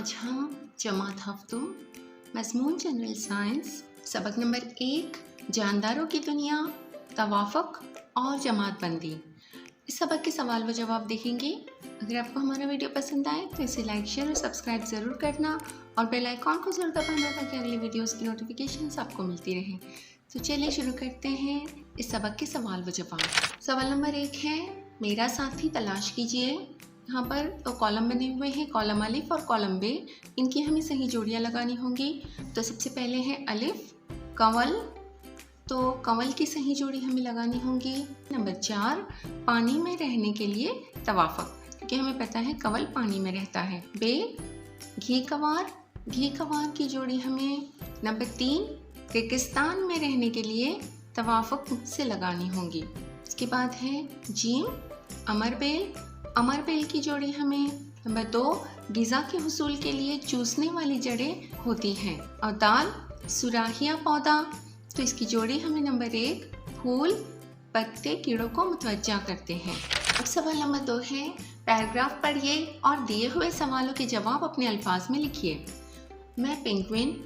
आज हम जमात हफ्तों मज़मून जनरल साइंस सबक नंबर 1 जानदारों की दुनिया तवाफ़ुक़ और जमात बंदी इस सबक के सवाल व जवाब देखेंगे। अगर आपको हमारा वीडियो पसंद आए तो इसे लाइक शेयर और सब्सक्राइब ज़रूर करना और बेल आइकॉन को ज़रूर दबाना ताकि अगली वीडियोस की नोटिफिकेशंस आपको मिलती रहें। तो चलिए शुरू करते हैं इस सबक के सवाल व जवाब। सवाल नंबर 1 है, मेरा साथी तलाश कीजिए। यहाँ पर तो कॉलम बने हुए हैं, कॉलम अलिफ और कॉलम बे, इनकी हमें सही जोड़ियाँ लगानी होंगी। तो सबसे पहले है अलिफ कंवल, तो कंवल की सही जोड़ी हमें लगानी होगी। नंबर 4 पानी में रहने के लिए तवाफ़ुक़, क्योंकि हमें पता है कंवल पानी में रहता है। बे घी कवार की जोड़ी हमें नंबर 3 रेगिस्तान में रहने के लिए तवाफ़ुक़ से लगानी होगी। इसके बाद है जीम अमरबेल की जोड़ी हमें नंबर 2 ग़िज़ा के हुसूल के लिए चूसने वाली जड़ें होती हैं। और दाल सुराहिया पौधा, तो इसकी जोड़ी हमें नंबर 1 फूल पत्ते कीड़ों को मुतवज्जा करते हैं। अब सवाल नंबर 2 है, पैराग्राफ पढ़िए और दिए हुए सवालों के जवाब अपने अल्फाज में लिखिए। मैं पेंगुइन,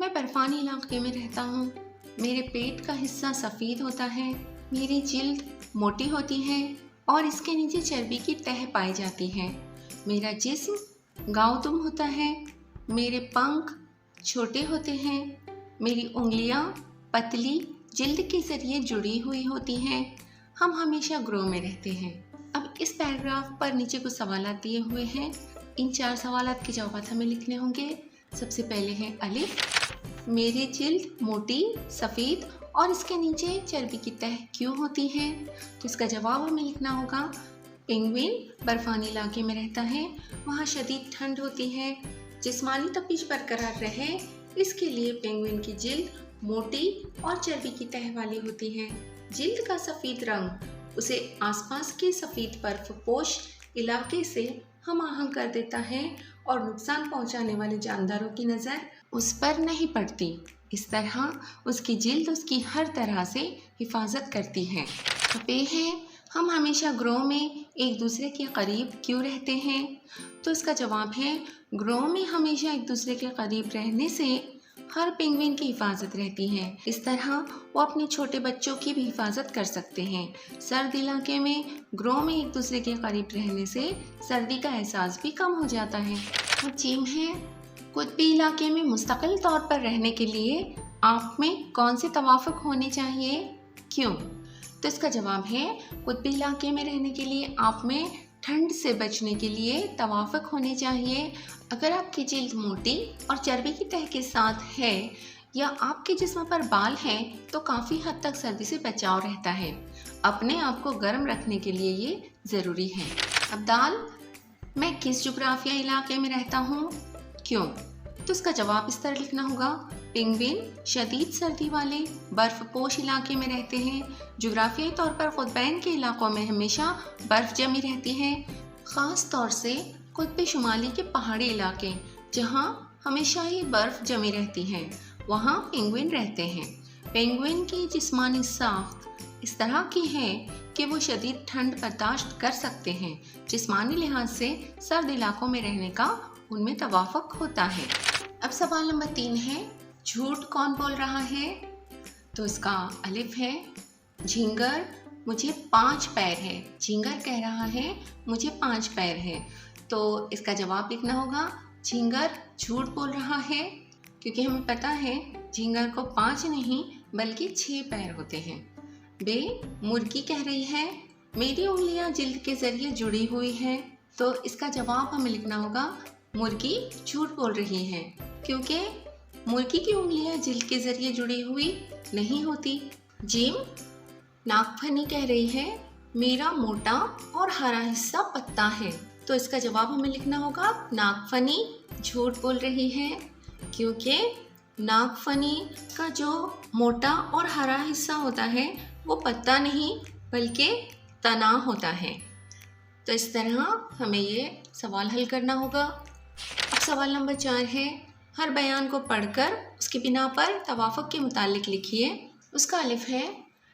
मैं बर्फानी इलाके में रहता हूँ। मेरे पेट का हिस्सा सफ़ेद होता है। मेरी जिल्द मोटी होती है और इसके नीचे चर्बी की तह पाई जाती है। मेरा जिस्म गाउतुम होता है। मेरे पंख छोटे होते हैं। मेरी उंगलियां पतली जिल्द के ज़रिए जुड़ी हुई होती हैं। हम हमेशा ग्रो में रहते हैं। अब इस पैराग्राफ पर नीचे कुछ सवालात दिए हुए हैं। इन 4 सवालात के जवाब हमें लिखने होंगे। सबसे पहले है अलिफ, मेरी जिल्द मोटी सफ़ेद और इसके नीचे चर्बी की तह क्यों होती है? तो इसका जवाब हमें लिखना होगा। पेंगुइन बर्फानी इलाके में रहता है, वहाँ शदीद ठंड होती है। जिस्मानी तपिश बरकरार रहे इसके लिए पेंगुइन की जिल्द मोटी और चर्बी की तह वाली होती है। जिल्द का सफ़ेद रंग उसे आसपास के सफ़ेद बर्फपोश इलाके से हम आहंग कर देता है और नुकसान पहुंचाने वाले जानदारों की नज़र उस पर नहीं पड़ती। इस तरह उसकी जिल्द उसकी हर तरह से हिफाजत करती है। अब ये है, हम हमेशा ग्रो में एक दूसरे के करीब क्यों रहते हैं? तो इसका जवाब है, ग्रो में हमेशा एक दूसरे के करीब रहने से हर पेंगुइन की हिफाजत रहती है। इस तरह वो अपने छोटे बच्चों की भी हिफाजत कर सकते हैं। सर्द इलाके में ग्रो में एक दूसरे के करीब रहने से सर्दी का एहसास भी कम हो जाता है। और जीम है, कुतबी इलाके में मुस्तकिल तौर पर रहने के लिए आप में कौन से तवाफ़ुक़ होने चाहिए, क्यों? तो इसका जवाब है, कुतबी इलाके में रहने के लिए आप में ठंड से बचने के लिए तवाफ़ुक़ होने चाहिए। अगर आपकी जिल्द मोटी और चर्बी की तह के साथ है या आपके जिस्म पर बाल हैं तो काफ़ी हद तक सर्दी से बचाव रहता है। अपने आप को गर्म रखने के लिए ये ज़रूरी है। अब दाल, मैं किस जुग्राफिया इलाके में रहता हूँ, क्यों? तो इसका जवाब इस तरह लिखना होगा। पेंगुइन शदीद सर्दी वाले बर्फपोश इलाके में रहते हैं। जुग्राफियाई तौर पर कुतबैन के इलाकों में हमेशा बर्फ़ जमी रहती है, ख़ास तौर से कुतब शुमाली के पहाड़ी इलाके जहाँ हमेशा ही बर्फ़ जमी रहती है, वहाँ पेंगुइन रहते हैं। पेंगुइन की जिस्मानी साख्त इस तरह की है कि वो शदीद ठंड बर्दाश्त कर सकते हैं। जिस्मानी लिहाज से सर्द इलाकों में रहने का उनमें तवाफ़ुक़ होता है। अब सवाल नंबर 3 है, झूठ कौन बोल रहा है? तो इसका अलिफ है, झींगर मुझे 5 पैर है। झींगर कह रहा है मुझे 5 पैर है। तो इसका जवाब लिखना होगा, झींगर झूठ बोल रहा है, क्योंकि हमें पता है झींगर को 5 नहीं बल्कि 6 पैर होते हैं। बे मुर्गी कह रही है मेरी उंगलियां जिल्द के ज़रिए जुड़ी हुई हैं। तो इसका जवाब हमें लिखना होगा, मुर्गी झूठ बोल रही है, क्योंकि मुर्गी की उंगलियां जिल्द के ज़रिए जुड़ी हुई नहीं होती। जिम नागफनी कह रही है मेरा मोटा और हरा हिस्सा पत्ता है। तो इसका जवाब हमें लिखना होगा, नागफनी झूठ बोल रही है, क्योंकि नागफनी का जो मोटा और हरा हिस्सा होता है वो पत्ता नहीं बल्कि तना होता है। तो इस तरह हमें ये सवाल हल करना होगा। अब सवाल नंबर 4 है, हर बयान को पढ़कर उसकी बिना पर तवाफ़ुक़ के मुतालिक लिखिए। उसका अलिफ है,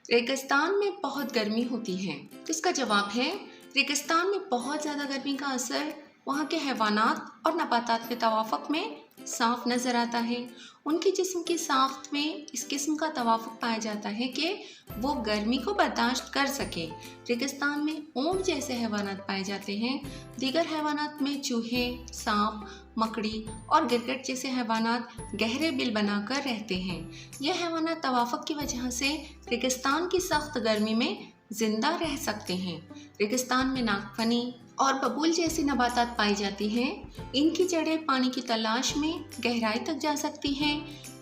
रेगिस्तान में बहुत गर्मी होती है। तो इसका जवाब है, रेगिस्तान में बहुत ज़्यादा गर्मी का असर वहाँ के हैवानात और नबातात के तवाफ़ुक में साफ नज़र आता है। उनके जिस्म की साख्त में इस किस्म का तवाफ़ुक पाया जाता है कि वो गर्मी को बर्दाश्त कर सके। रेगिस्तान में ऊँट जैसे हैवानात पाए जाते हैं। दीगर हैवानात में चूहे, सांप, मकड़ी और गिरगिट जैसे हैवानात गहरे बिल बनाकर रहते हैं। यह हैवानात तवाफ़ुक की वजह से रेगिस्तान की सख्त गर्मी में जिंदा रह सकते हैं। रेगिस्तान में नागफनी और बबूल जैसी नबातात पाई जाती हैं। इनकी जड़ें पानी की तलाश में गहराई तक जा सकती हैं।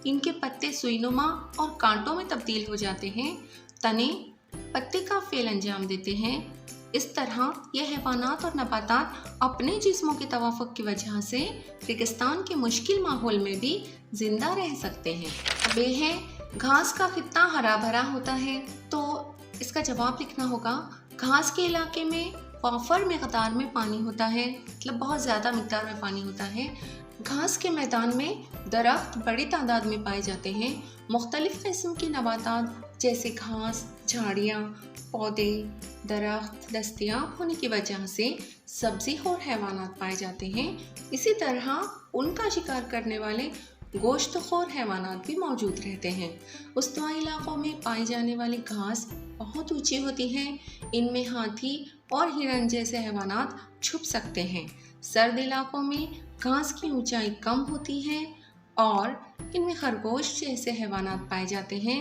इनके पत्ते सुईनुमा और कांटों में तब्दील हो जाते हैं। तने पत्ते का फेल अंजाम देते हैं। इस तरह यह हैवानात और नबातात अपने जिस्मों के तवाफ़ुक की वजह से रेगिस्तान के मुश्किल माहौल में भी जिंदा रह सकते हैं। अब ये है, घास का खित्ता हरा भरा होता है, तो इसका जवाब लिखना होगा घास के इलाके में वाफर मकदार में पानी होता है, मतलब बहुत ज़्यादा मिकदार में पानी होता है। घास के मैदान में दरख्त बड़ी तादाद में पाए जाते हैं। मुख्तलिफ़ किस्म की नबातात जैसे घास, झाड़ियाँ, पौधे, दरख्त दस्तयाब होने की वजह से सब्ज़ी और हैवानात पाए जाते हैं। इसी तरह उनका शिकार करने वाले गोश्तखोर हैवानात भी मौजूद रहते हैं। उस्तवाई इलाकों में पाई जाने वाली घास बहुत ऊंची होती है। इनमें हाथी और हिरन जैसे हैवानात छुप सकते हैं। सर्द इलाकों में घास की ऊंचाई कम होती है और इनमें खरगोश जैसे हैवानात पाए जाते हैं।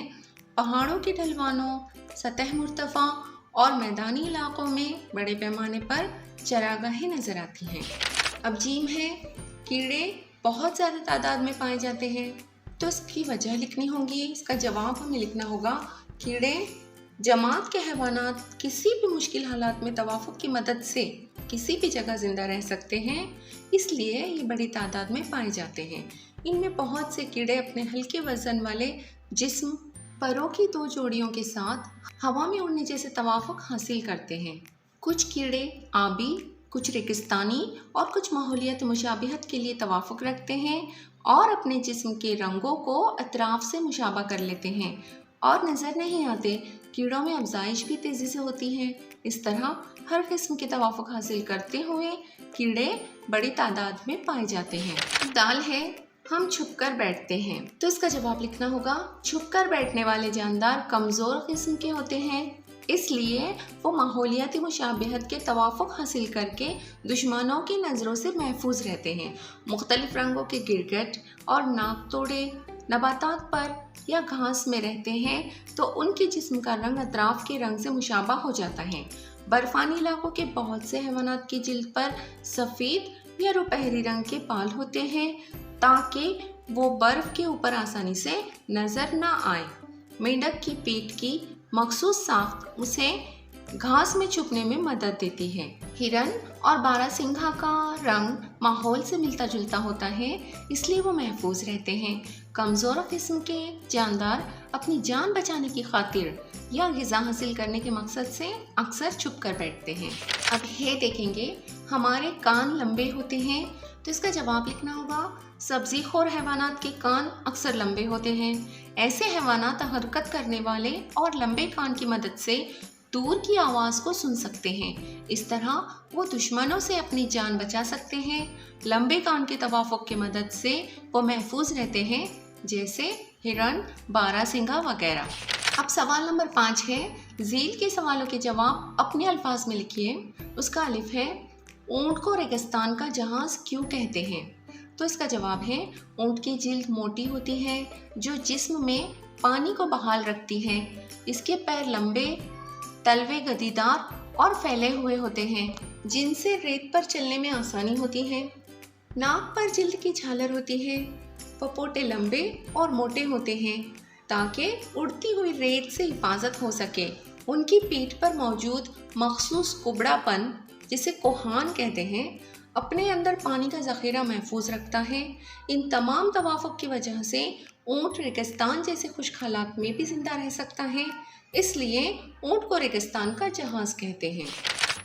पहाड़ों की ढलवानों, सतह मुर्तफ़ा और मैदानी इलाकों में बड़े पैमाने पर चरागाहें नज़र आती हैं। अब जीम है, कीड़े बहुत ज़्यादा तादाद में पाए जाते हैं, तो इसकी वजह लिखनी होगी। इसका जवाब हमें लिखना होगा कीड़े जमात के हैवानात किसी भी मुश्किल हालात में तवाफ़ुक की मदद से किसी भी जगह ज़िंदा रह सकते हैं, इसलिए ये बड़ी तादाद में पाए जाते हैं। इनमें बहुत से कीड़े अपने हल्के वज़न वाले जिस्म, परों की 2 जोड़ियों के साथ हवा में उड़ने जैसे तवाफ़ुक हासिल करते हैं। कुछ कीड़े आबी, कुछ रेगिस्तानी और कुछ माहौलियाती मुशाबहत के लिए तवाफ़ुक रखते हैं और अपने जिस्म के रंगों को अतराफ से मुशाबा कर लेते हैं और नज़र नहीं आते। कीड़ों में अफजाइश भी तेज़ी से होती है। इस तरह हर किस्म के तवाफ़ुक हासिल करते हुए कीड़े बड़ी तादाद में पाए जाते हैं। दाल है, हम छुपकर बैठते हैं, तो इसका जवाब लिखना होगा छुपकर बैठने वाले जानदार कमज़ोर किस्म के होते हैं, इसलिए वो माहौलियाती मुशाबहत के तवाफ़ुक हासिल करके दुश्मनों की नज़रों से महफूज रहते हैं। मुख्तलिफ रंगों के गिरगिट और नाकतोड़े नबातात पर या घास में रहते हैं, तो उनके जिस्म का रंग अतराफ के रंग से मुशाबा हो जाता है। बर्फ़ानी इलाकों के बहुत से हैवानात की जिल्द पर सफ़ेद या रुपहरी रंग के बाल होते हैं ताकि वो बर्फ़ के ऊपर आसानी से नज़र ना आए। मेंढक की पीठ की मखसूस साख्त उसे घास में छुपने में मदद देती है। हिरन और बारहसिंघा का रंग माहौल से मिलता जुलता होता है, इसलिए वो महफूज रहते हैं। कमज़ोर किस्म के जानदार अपनी जान बचाने की खातिर या ग़िज़ा हासिल करने के मकसद से अक्सर छुप कर बैठते हैं। अब ये देखेंगे, हमारे कान लंबे होते हैं, तो इसका जवाब लिखना होगा सब्ज़ी खोर हैवानात के कान अक्सर लंबे होते हैं। ऐसे हैवानात हरकत करने वाले और लंबे कान की मदद से दूर की आवाज़ को सुन सकते हैं। इस तरह वो दुश्मनों से अपनी जान बचा सकते हैं। लंबे कान के तवाफ़ुक की मदद से वो महफूज रहते हैं, जैसे हिरन, बारहसिंघा वगैरह। अब सवाल नंबर 5 है, झील के सवालों के जवाब अपने अल्फाज में लिखिए। उसका अलिफ है, ऊँट को रेगिस्तान का जहाज़ क्यों कहते हैं? तो इसका जवाब है ऊँट की जिल्द मोटी होती है जो जिस्म में पानी को बहाल रखती है। इसके पैर लंबे, तलवे गद्दीदार और फैले हुए होते हैं जिनसे रेत पर चलने में आसानी होती है। नाक पर जिल्द की झालर होती है। पपोटे लंबे और मोटे होते हैं ताकि उड़ती हुई रेत से हिफाजत हो सके। उनकी पीठ पर मौजूद मखसूस कुबड़ापन, जिसे कोहान कहते हैं, अपने अंदर पानी का ज़ख़ीरा महफूज रखता है। इन तमाम तवाफ़ुक की वजह से ऊँट रेगिस्तान जैसे खुश्क हालात में भी ज़िंदा रह सकता है, इसलिए ऊँट को रेगिस्तान का जहाज़ कहते हैं।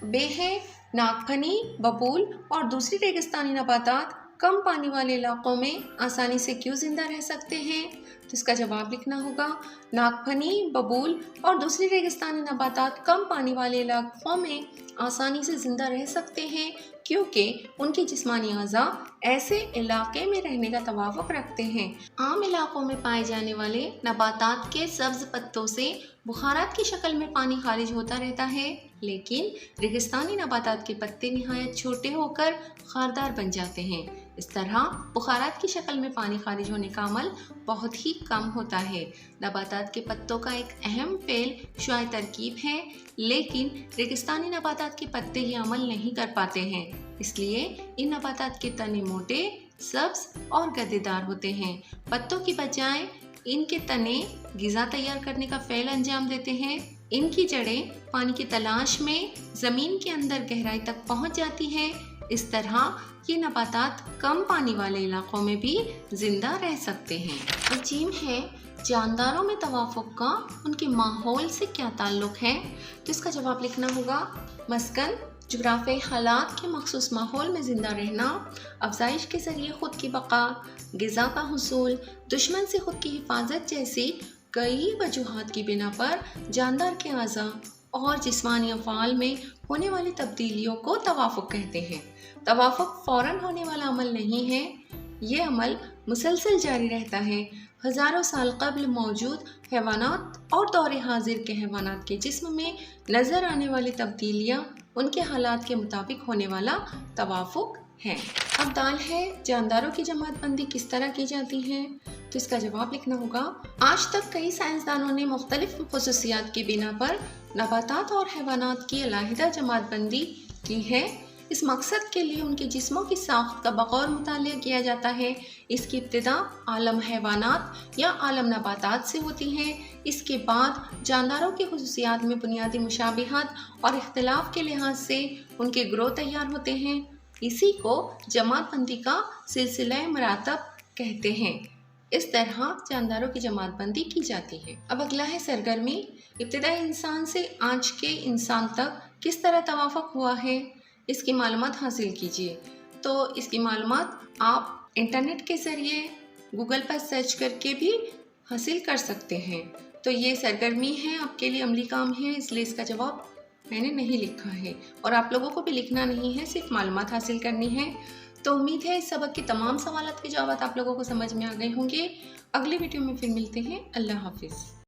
बे है, नागफनी, बबूल और दूसरी रेगिस्तानी नबातात कम पानी वाले इलाकों में आसानी से क्यों ज़िंदा रह सकते हैं? तो इसका जवाब लिखना होगा नागफनी, बबूल और दूसरी रेगिस्तानी नबातात कम पानी वाले इलाकों में आसानी से ज़िंदा रह सकते हैं क्योंकि उनकी जिस्मानी अज़ा ऐसे इलाके में रहने का तवाफ़ुक रखते हैं। आम इलाकों में पाए जाने वाले नबातात के सब्ज़ पत्तों से बुखारात की शक्ल में पानी खारिज होता रहता है, लेकिन रेगिस्तानी नबातात के पत्ते निहायत छोटे होकर खारदार बन जाते हैं। इस तरह बुखारात की शक्ल में पानी खारिज होने का अमल बहुत ही कम होता है। नबातात के पत्तों का एक अहम फेल शुआई तरकीब है, लेकिन रेगिस्तानी नबातात के पत्ते ये अमल नहीं कर पाते हैं, इसलिए इन नबातात के तने मोटे, सब्ज और गद्देदार होते हैं। पत्तों की बजाय इनके तने ग़िज़ा तैयार करने का फ़ेल अंजाम देते हैं। इनकी जड़ें पानी की तलाश में ज़मीन के अंदर गहराई तक पहुंच जाती हैं। इस तरह ये नबातात कम पानी वाले इलाकों में भी ज़िंदा रह सकते हैं। अजीम है जानदारों में तवाफ़ुक का उनके माहौल से क्या ताल्लुक़ है, तो इसका जवाब लिखना होगा मस्कन, जुग्राफ़ियाई हालात के मखसूस माहौल में ज़िंदा रहना, अफज़ाइश के ज़रिए ख़ुद की बका, ग़िज़ा का हुसूल, दुश्मन से ख़ुद की हिफाजत जैसी कई वजूहात की बिना पर जानदार के अज़ा और जिस्मानी अफ़आल में होने वाली तब्दीलियों को तवाफ़ुक कहते हैं। तवाफ़ुक फ़ौरन होने वाला अमल नहीं है, ये अमल मुसलसल जारी रहता है। हज़ारों साल कब्ल मौजूद हैवानात और दौरे हाजिर के हैवानात के जिस्म में नज़र आने वाली तब्दीलियाँ उनके हालात के मुताबिक होने वाला तवाफ़ुक है। अब दाल है जानदारों की जमात बंदी किस तरह की जाती है, तो इसका जवाब लिखना होगा आज तक कई साइंसदानों ने मुख्तलिफ खुसूसियात की बिना पर नबातात और हैवानात की अलहदा जमात बंदी की है। इस मकसद के लिए उनके जिस्मों की साख्त का बगौर मुतालिया किया जाता है। इसकी इब्तिदा आलम हैवानात या आलम नबातात से होती है। इसके बाद जानदारों की खुसूसियात में बुनियादी मुशाबिहत और इख्तिलाफ के लिहाज से उनके ग्रोह तैयार होते हैं। इसी को जमात बंदी का सिलसिला मरातब कहते हैं। इस तरह जानदारों की जमात बंदी की जाती है। अब अगला है सरगर्मी। इब्तिदाई इंसान से आज के इंसान तक किस तरह तवाफ़ुक हुआ है, इसकी मालूमात हासिल कीजिए। तो इसकी मालूमात आप इंटरनेट के ज़रिए गूगल पर सर्च करके भी हासिल कर सकते हैं। तो ये सरगर्मी है, आपके लिए अमली काम है, इसलिए इसका जवाब मैंने नहीं लिखा है और आप लोगों को भी लिखना नहीं है, सिर्फ मालूमात हासिल करनी है। तो उम्मीद है इस सबक के तमाम सवालों के जवाब आप लोगों को समझ में आ गए होंगे। अगली वीडियो में फिर मिलते हैं। अल्लाह हाफिज़।